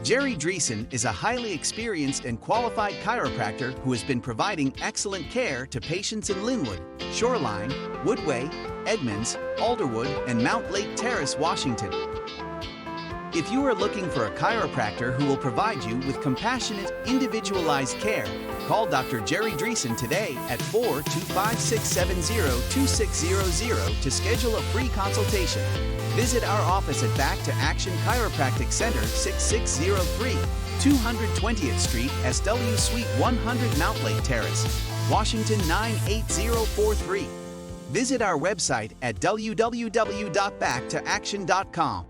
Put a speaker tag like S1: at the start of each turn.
S1: Jerry Dreesen is a highly experienced and qualified chiropractor who has been providing excellent care to patients in Linwood, Shoreline, Woodway, Edmonds, Alderwood, and Mountlake Terrace, Washington. If you are looking for a chiropractor who will provide you with compassionate, individualized care, call Dr. Jerry Dreesen today at 425-670-2600 to schedule a free consultation. Visit our office at Back to Action Chiropractic Center, 6603, 220th Street, SW Suite 100, Mountlake Terrace, Washington 98043. Visit our website at www.backtoaction.com.